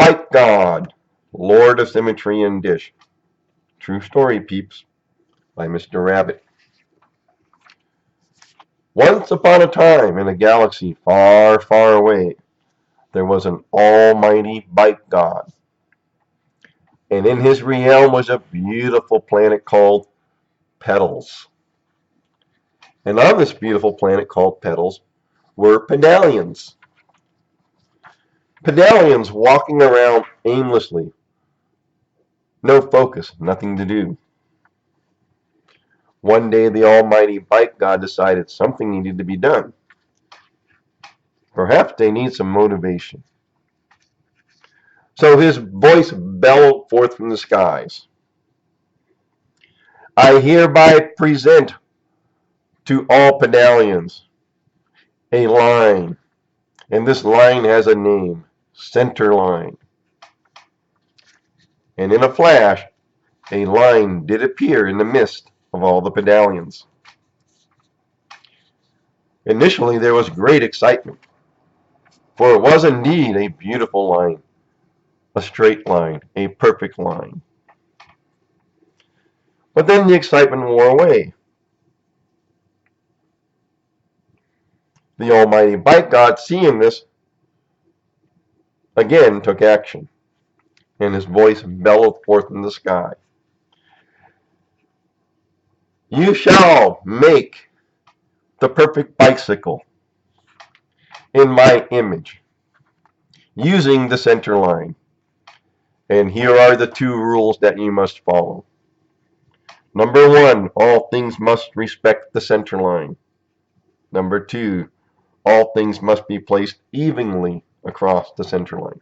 Bike God, Lord of Symmetry and Dish. True story, peeps, by Mr. Rabbit. Once upon a time in a galaxy far, far away, there was an almighty bike god. And in his realm was a beautiful planet called Petals. And on this beautiful planet called Petals were pedalians. Pedalians walking around aimlessly. No focus, nothing to do. One day the almighty bike god decided something needed to be done. Perhaps they need some motivation. So his voice bellowed forth from the skies. I hereby present to all pedalians a line, and this line has a name, center line. And in a flash, a line did appear in the midst of all the pedalians. Initially there was great excitement, for it was indeed a beautiful line, a straight line, a perfect line. But then the excitement wore away. The almighty bike god, seeing this, again took action, and his voice bellowed forth in the sky. You shall make the perfect bicycle in my image, using the center line. And here are the 2 rules that you must follow. Number 1, all things must respect the center line. Number 2, all things must be placed evenly across the center line.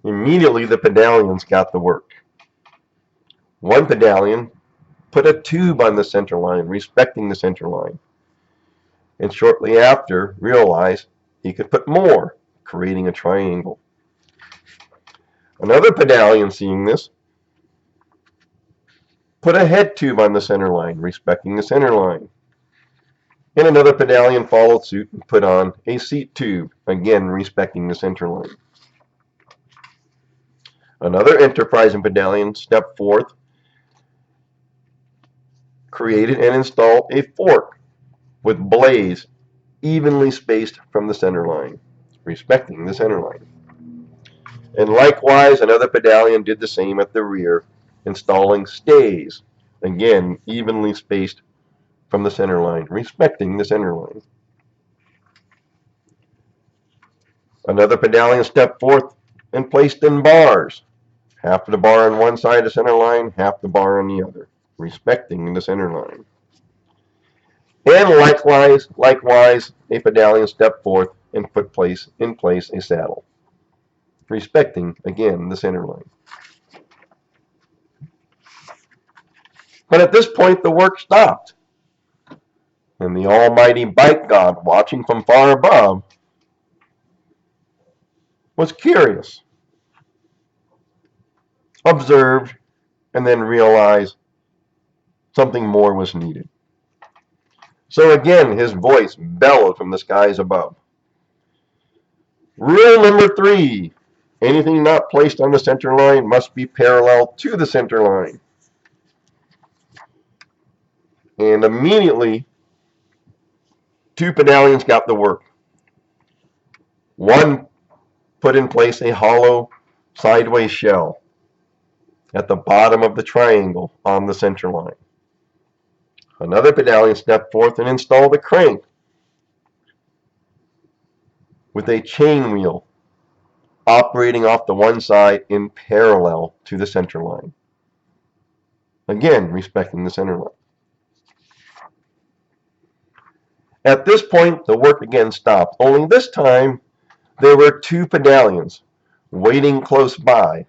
Immediately the pedalians got the work. One pedalian put a tube on the center line, respecting the center line, and shortly after realized he could put more, creating a triangle. Another pedalian, seeing this, put a head tube on the center line, respecting the center line. And another pedalian followed suit and put on a seat tube, again respecting the center line. Another enterprising pedalian stepped forth, created and installed a fork with blades evenly spaced from the center line, respecting the center line. And likewise, another pedalian did the same at the rear, installing stays, again evenly spaced from the center line, respecting the center line. Another pedalian stepped forth and placed in bars, half the bar on one side of the center line, half the bar on the other, respecting the center line. And likewise, a pedalian stepped forth and put in place a saddle, respecting, again, the center line. But at this point, the work stopped, and the almighty bike god, watching from far above, was curious, observed, and then realized something more was needed. So again, his voice bellowed from the skies above. Rule number 3, anything not placed on the center line must be parallel to the center line. And immediately, 2 pedalians got the work. One put in place a hollow sideways shell at the bottom of the triangle on the center line. Another pedalian stepped forth and installed a crank with a chain wheel operating off the one side in parallel to the center line. Again, respecting the center line. At this point, the work again stopped, only this time there were 2 pedalians waiting close by,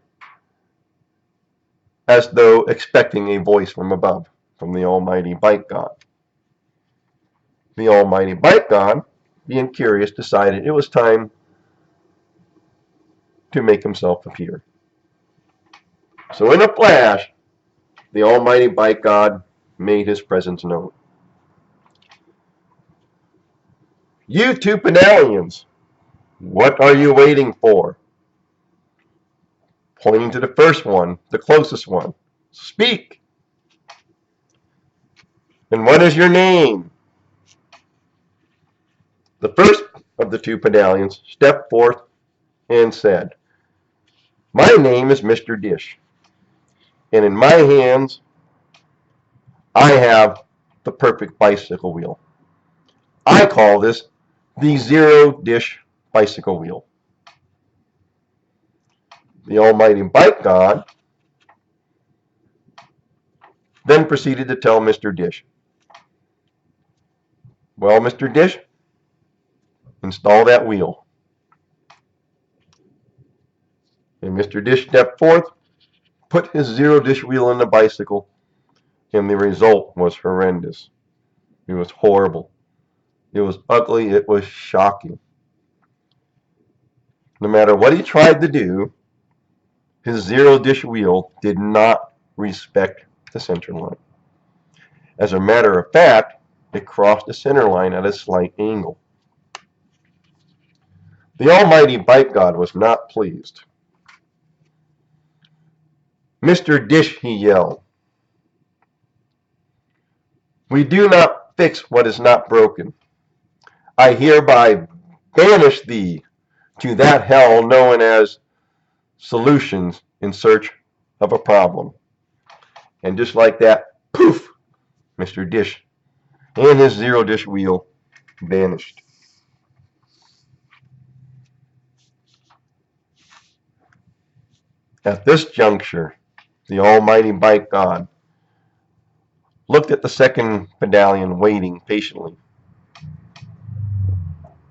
as though expecting a voice from above, from the almighty bike god. The almighty bike god, being curious, decided it was time to make himself appear. So in a flash, the almighty bike god made his presence known. You 2 pedalians, What are you waiting for? Pointing to the first one, the closest one. Speak! And what is your name? The first of the two medallions stepped forth and said, My name is Mr. Dish, and in my hands I have the perfect bicycle wheel. I call this the zero dish bicycle wheel. The almighty bike god then proceeded to tell Mr. Dish, Well, Mr. Dish, install that wheel. And Mr. Dish stepped forth, put his zero dish wheel in the bicycle, and the result was horrendous. It was horrible. It was ugly. It was shocking. No matter what he tried to do, his zero dish wheel did not respect the center line. As a matter of fact, it crossed the center line at a slight angle. The almighty bike god was not pleased. Mr. Dish, he yelled, we do not fix what is not broken. I hereby banish thee to that hell known as solutions in search of a problem. And just like that, poof, Mr. Dish and his zero dish wheel vanished. At this juncture, the almighty bike god looked at the second medallion waiting patiently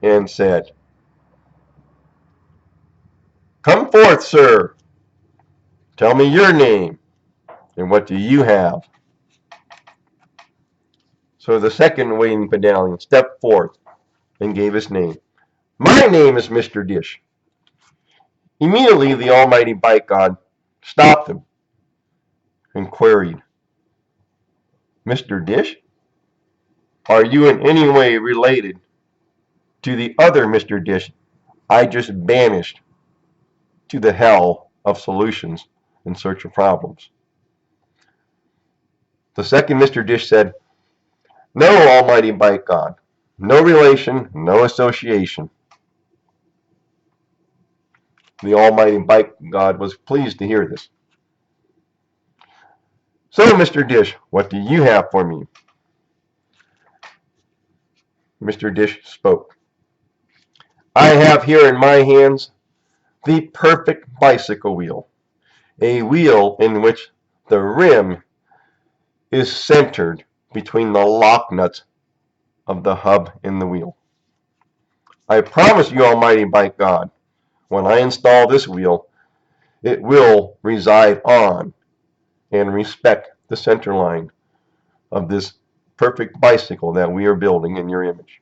and said, Come forth, sir. Tell me your name and what do you have? So the second waiting medallion stepped forth and gave his name. My name is Mr. Dish. Immediately the almighty bike god stopped him and queried, Mr. Dish, are you in any way related to the other Mr. Dish I just banished to the hell of solutions in search of problems? The second Mr. Dish said, No, almighty bike god, no relation, no association. The almighty bike god was pleased to hear this. So, Mr. Dish, what do you have for me? Mr. Dish spoke. I have here in my hands the perfect bicycle wheel, a wheel in which the rim is centered between the lock nuts of the hub in the wheel. I promise you, almighty bike god, when I install this wheel, it will reside on and respect the center line of this perfect bicycle that we are building in your image.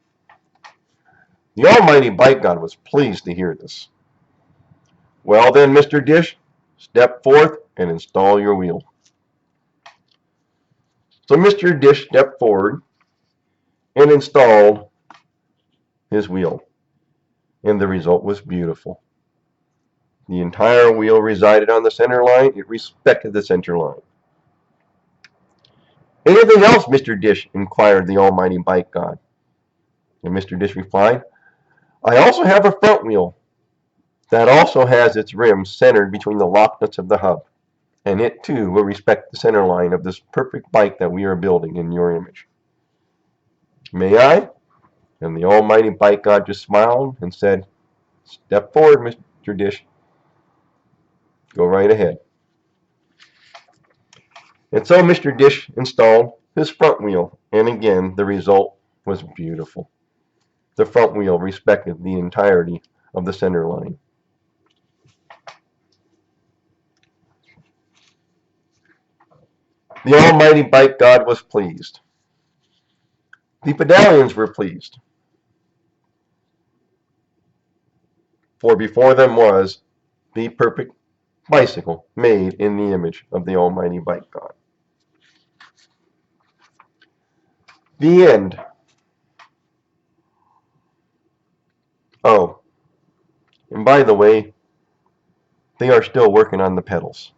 The almighty bike god was pleased to hear this. Well then, Mr. Dish, step forth and install your wheel. So Mr. Dish stepped forward and installed his wheel, and the result was beautiful. The entire wheel resided on the center line. It respected the center line. Anything else, Mr. Dish? Inquired the almighty bike god. And Mr. Dish replied, I also have a front wheel that also has its rim centered between the lock nuts of the hub, and it too will respect the center line of this perfect bike that we are building in your image. May I? And the almighty bike god just smiled and said, Step forward, Mr. Dish. Go right ahead. And so Mr. Dish installed his front wheel, and again the result was beautiful. The front wheel respected the entirety of the center line. The almighty bike god was pleased. The medallions were pleased, for before them was the perfect bicycle made in the image of the almighty bike god. The end. Oh, And by the way, they are still working on the pedals.